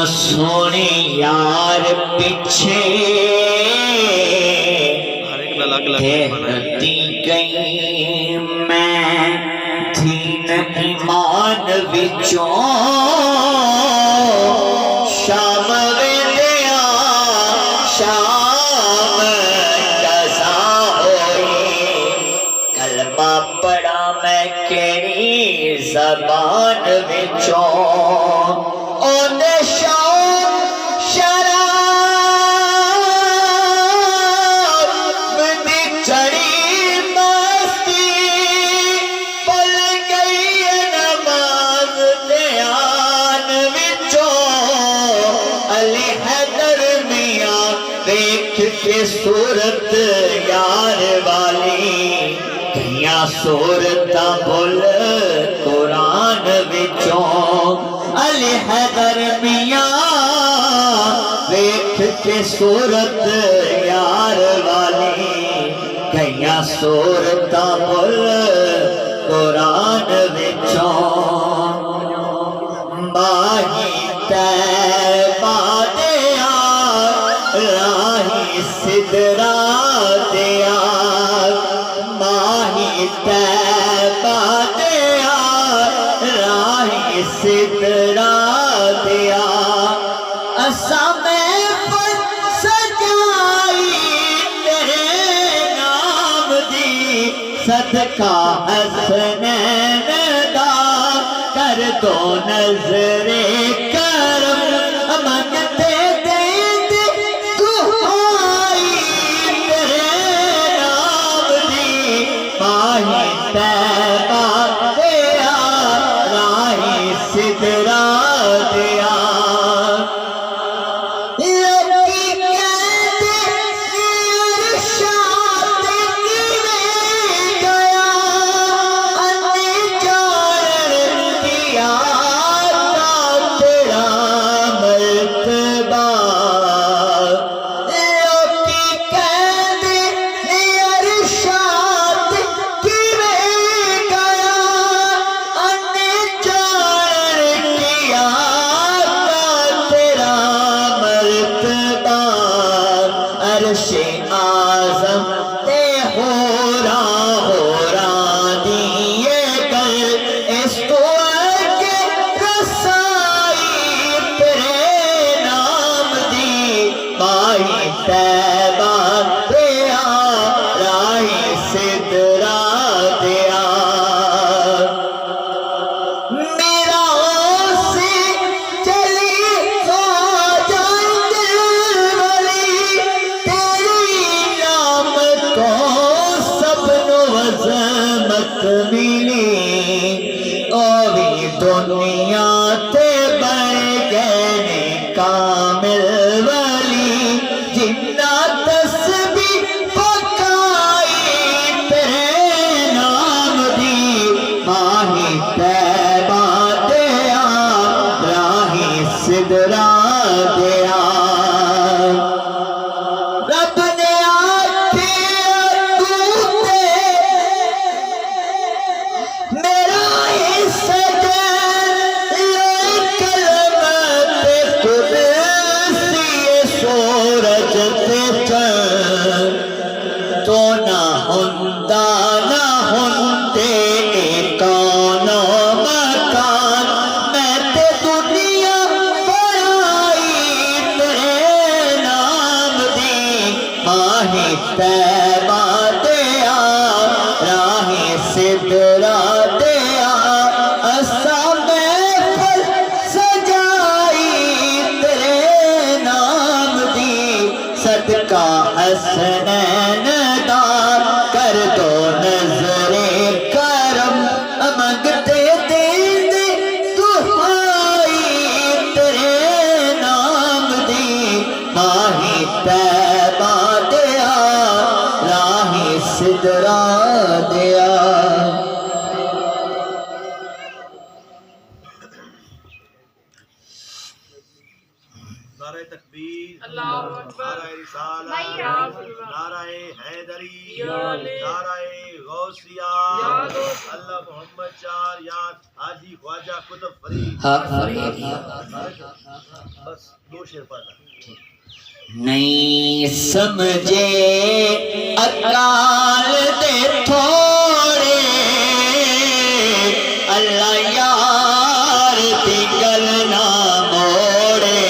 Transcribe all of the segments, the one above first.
سونے یار پیچھے ٹھہرتی گئی میں دین ایمان وچوں شام ویلیا شام قضا ہوئی کلمہ پڑھا میں کیڑی زبان وچوں اوندے صورت یار والی دھیاں صورتاں بھول قرآن وچوں علی حیدر میاں ویکھ کے صورت یار والی دھیاں صورتاں بھول قرآن وچوں ماہی طیبہ دیا راہی سدرا دیا ماہی طیبہ دیا راہی سدرا دیا اساں محفل سجائی تیرے نام دی صدقہ حسنین دا کر دو نظر کرم منگتے دنیا تے بڑھ گئے کامل ولی جنہ تسبیح پکائی تیرے نام دی ماہی طیبہ دیا راہی سدرا دیا رب نے تو نہ ہندا نہ ہندے کون مکان میں تے دنیا بڑھائی تیرے نام دی ماہی طیبہ دیا راہی سدرا دیا اساں محفل سجائی تیرے نام دی صدقہ حسنین دا کر دو نظر کرم منگتے دل دعائی تیرے نام دی ماہی طیبہ دیا راہی سدرا دیا نعرہ تکبیر، اللہ اکبر، نعرہ رسالت، یا رسول اللہ، نعرہ حیدری، یا علی، نعرہ غوثیہ، یا غوث، اللہ محمد چار یاد حاجی خواجہ قطب فرید. حق فرید. بس 2 شعر پڑھنا. نہیں سمجھے اکال دے تھوڑے اللہ یار دی گل نہ موڑے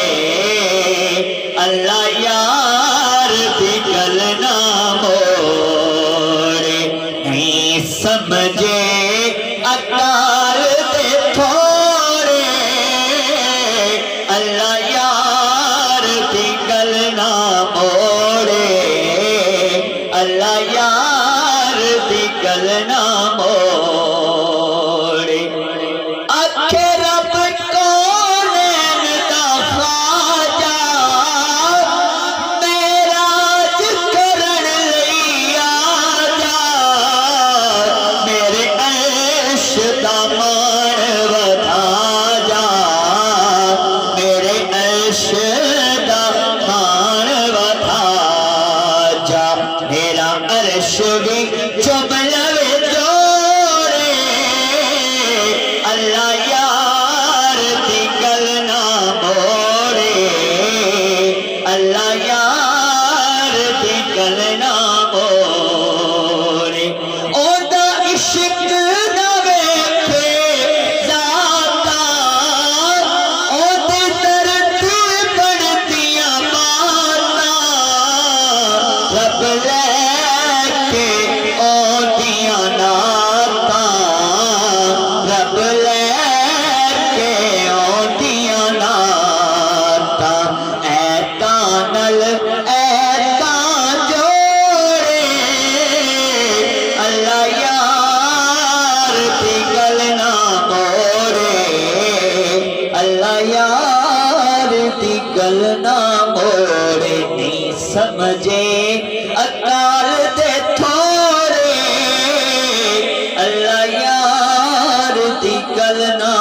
اللہ یار دی گل نہ موڑے نہیں سمجھے اکال دے تھوڑے اللہ یار دی گل نہ موڑے اللہ یار دی گل نہ موڑے آکھے رب کونین دا خواجہ معراج کرن لئی آجا میرے عرش دا مان ودا جا میرے عرش دا مان ودا جا میرا عرش بھی چوم لوے جوڑے اللہ یار دی گل نہ موڑے اللہ یار دی گل نہ موڑے اوندا عشق نہ ویکھے ذاتا اودے درد بڑھدیاں باتاں رب لے کے اودیاں نعتاں رب لے کے اودیاں نعتاں ایتاں نل ایتاں جوڑے اللہ یار دی گل نہ موڑے اللہ یار دی گل نہ موڑے نہیں سمجھے اکال دے تھوڑے اللہ یار دی گل نہ